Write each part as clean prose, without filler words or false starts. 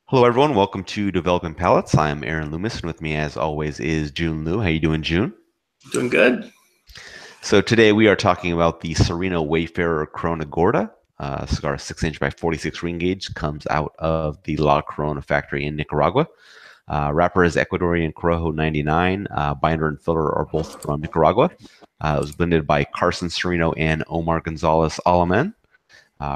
Hello, everyone. Welcome to Developing Palates. I'm Aaron Loomis, and with me, as always, is June Liu. How you doing, June? Doing good. So today we are talking about the Serino Wayfarer Corona Gorda. Cigar 6-inch by 46 ring gauge, comes out of the La Corona factory in Nicaragua. Wrapper is Ecuadorian Corojo 99. Binder and filler are both from Nicaragua. It was blended by Carson Serino and Omar Gonzalez Alaman.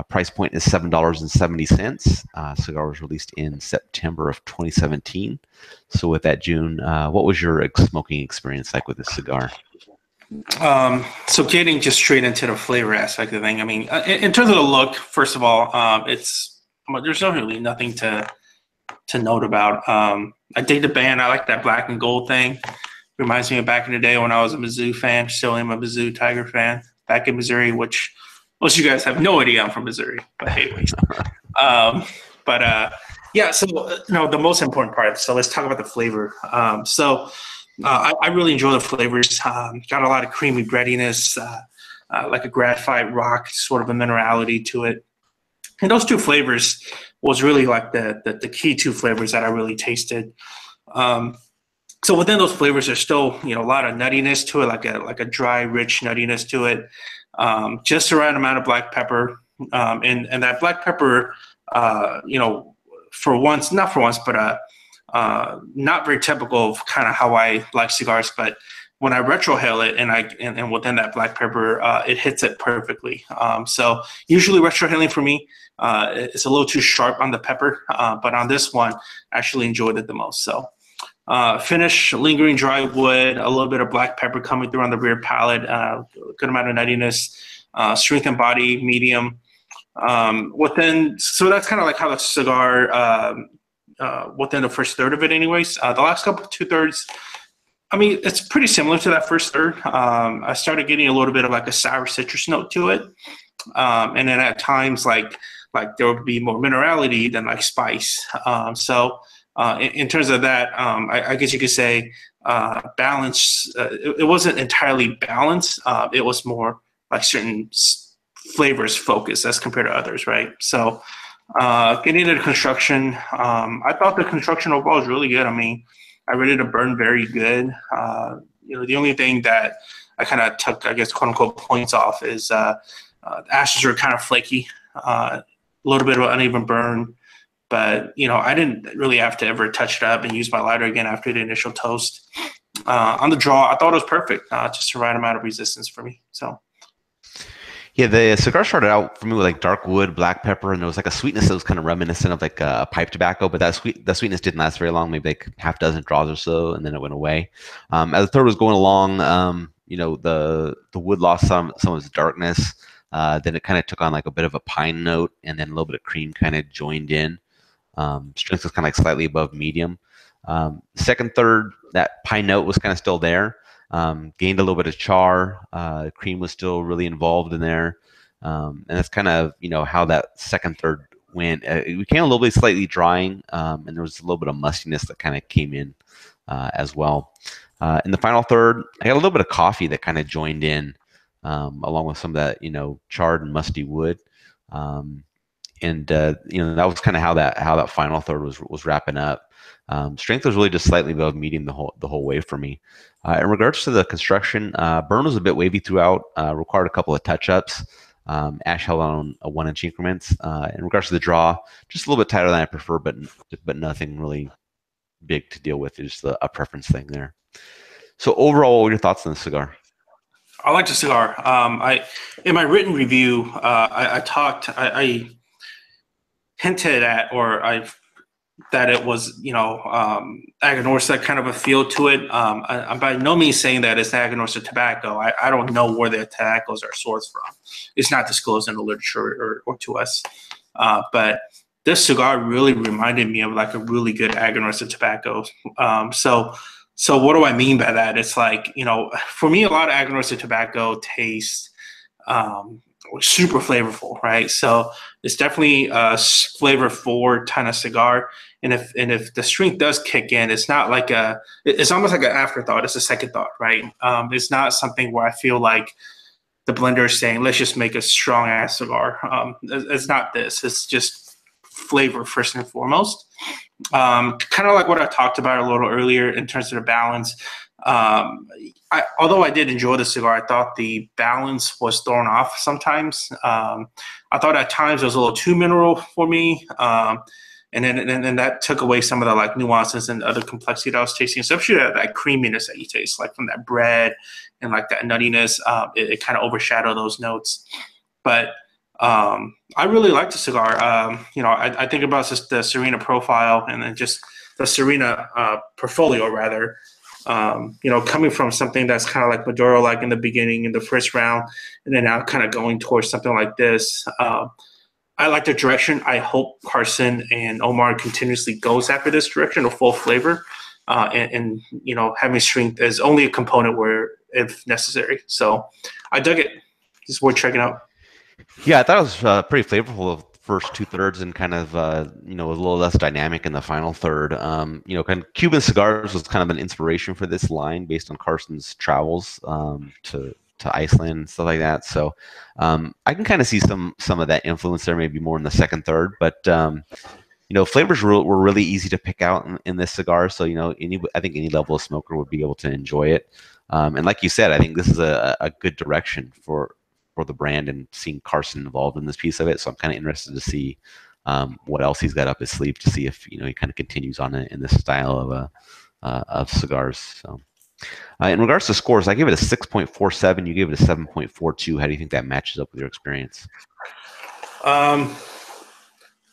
Price point is $7.70. Cigar was released in September of 2017. So with that, June, what was your smoking experience like with this cigar? So getting just straight into the flavor aspect of the thing. I mean, in terms of the look, first of all, there's not really nothing to note about. I dig the band. I like that black and gold thing. Reminds me of back in the day when I was a Mizzou fan. Still am a Mizzou Tiger fan back in Missouri, which most of you guys have no idea I'm from Missouri. But anyways, um, yeah. So the most important part. So let's talk about the flavor. I really enjoy the flavors. Got a lot of creamy breadiness, like a gratified rock, sort of a minerality to it. And those two flavors was really like the key two flavors that I really tasted. So within those flavors, there's still a lot of nuttiness to it, like a dry, rich nuttiness to it. Just the right amount of black pepper, and that black pepper, for once, not for once, but not very typical of kind of how I like cigars, but when I retrohale it and within that black pepper, it hits it perfectly. So usually retrohaling for me, it's a little too sharp on the pepper, but on this one, I actually enjoyed it the most. So finish, lingering dry wood, a little bit of black pepper coming through on the rear palate, good amount of nuttiness, strength and body, medium. So that's kind of like how the cigar, within the first third of it anyways. The last couple, 2/3, I mean, it's pretty similar to that first third. I started getting a little bit of like a sour citrus note to it. And then at times, like there would be more minerality than like spice. In terms of that, I guess you could say balance. It wasn't entirely balanced. It was more like certain flavors focused as compared to others, right? So getting into the construction, I thought the construction overall was really good. I mean, I rated the burn very good. The only thing that I kind of took, I guess, quote unquote, points off is the ashes are kind of flaky, a little bit of an uneven burn. But, I didn't really have to ever touch it up and use my lighter again after the initial toast. On the draw, I thought it was perfect, just the right amount of resistance for me. So. Yeah, the cigar started out for me with like dark wood, black pepper, and there was like a sweetness that was kind of reminiscent of like pipe tobacco, but that sweetness didn't last very long, maybe like half dozen draws or so, and then it went away. As the third was going along, the wood lost some of its darkness. Then it kind of took on like a bit of a pine note, and then a little bit of cream kind of joined in. Strength was kind of like slightly above medium. Second, third, that pine note was kind of still there. Gained a little bit of char. Cream was still really involved in there. And that's kind of, how that second, third went. It became a little bit slightly drying, and there was a little bit of mustiness that kind of came in as well. In the final third, I got a little bit of coffee that kind of joined in, along with some of that, charred and musty wood. That was kind of how that final third was wrapping up. Strength was really just slightly above medium the whole way for me. In regards to the construction, burn was a bit wavy throughout. Required a couple of touch-ups. Ash held on a 1-inch increments. In regards to the draw, just a little bit tighter than I prefer, but nothing really big to deal with. It's just a preference thing there. So overall, what were your thoughts on the cigar? I like the cigar. In my written review, I hinted at, that it was, Aganorsa kind of a feel to it. I'm by no means saying that it's Aganorsa tobacco. I don't know where the tobaccos are sourced from. It's not disclosed in the literature or to us. But this cigar really reminded me of like a really good Aganorsa tobacco. So what do I mean by that? It's like, for me, a lot of Aganorsa tobacco tastes super flavorful, right? So it's definitely a flavor forward kind of cigar. And if the strength does kick in, it's not like it's almost like an afterthought. It's a second thought, right? It's not something where I feel like the blender is saying, let's just make a strong ass cigar. It's not this. It's just flavor first and foremost. Kind of like what I talked about a little earlier in terms of the balance. Although I did enjoy the cigar, I thought the balance was thrown off sometimes. I thought at times it was a little too mineral for me. And then that took away some of the like nuances and other complexity that I was tasting, especially that creaminess that you taste, like from that bread and like that nuttiness. It kind of overshadowed those notes. But I really like the cigar. I think about just the Serino profile and then just the Serino portfolio, rather. Coming from something that's kind of like Maduro, like in the beginning, in the first round, and then now kind of going towards something like this. I like the direction. I hope Carson and Omar continuously goes after this direction of full flavor, and having strength is only a component where if necessary. So I dug it. It's worth checking out. Yeah, I thought it was pretty flavorful of the first two thirds and kind of a little less dynamic in the final third. Kind of Cuban cigars was kind of an inspiration for this line based on Carson's travels to Iceland and stuff like that. So I can kind of see some of that influence there, maybe more in the second third. But flavors were really easy to pick out in this cigar. So I think any level of smoker would be able to enjoy it. And like you said, I think this is a good direction for the brand and seeing Carson involved in this piece of it. So I'm kind of interested to see what else he's got up his sleeve to see if he kind of continues on in this style of cigars. So in regards to scores, I give it a 6.47. You gave it a 7.42. How do you think that matches up with your experience? That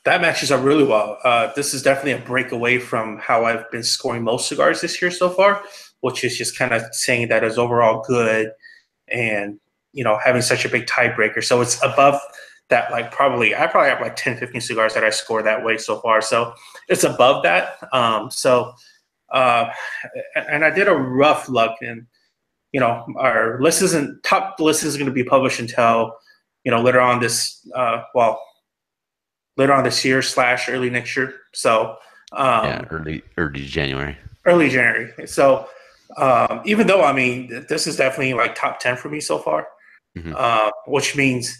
matches up really well. This is definitely a break away from how I've been scoring most cigars this year so far, which is just kind of saying that it's overall good and having such a big tiebreaker. So it's above that, I probably have like 10, 15 cigars that I score that way so far. So it's above that. And I did a rough look, and our top list isn't going to be published until later on this year / early next year. So early January. Early January. So even though this is definitely like top 10 for me so far. Mm-hmm. Which means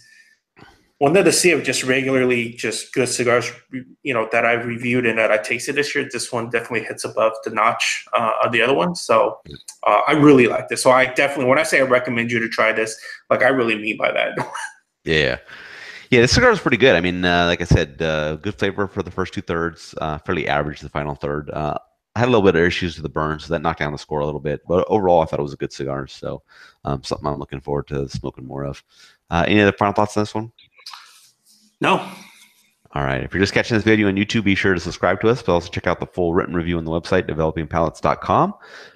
one of the sea of just regularly just good cigars, that I've reviewed and that I tasted this year. This one definitely hits above the notch of the other ones. So I really like this. So I definitely, when I say I recommend you to try this, like I really mean by that. Yeah. Yeah, the cigar is pretty good. I mean, like I said, good flavor for the first two thirds, fairly average the final third. I had a little bit of issues with the burn, so that knocked down the score a little bit. But overall, I thought it was a good cigar. So something I'm looking forward to smoking more of. Any other final thoughts on this one? No. All right. If you're just catching this video on YouTube, be sure to subscribe to us, but also check out the full written review on the website, developingpalates.com.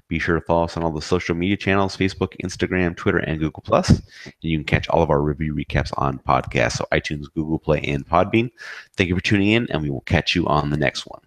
Be sure to follow us on all the social media channels, Facebook, Instagram, Twitter, and Google+. And you can catch all of our review recaps on podcasts, so iTunes, Google Play, and Podbean. Thank you for tuning in, and we will catch you on the next one.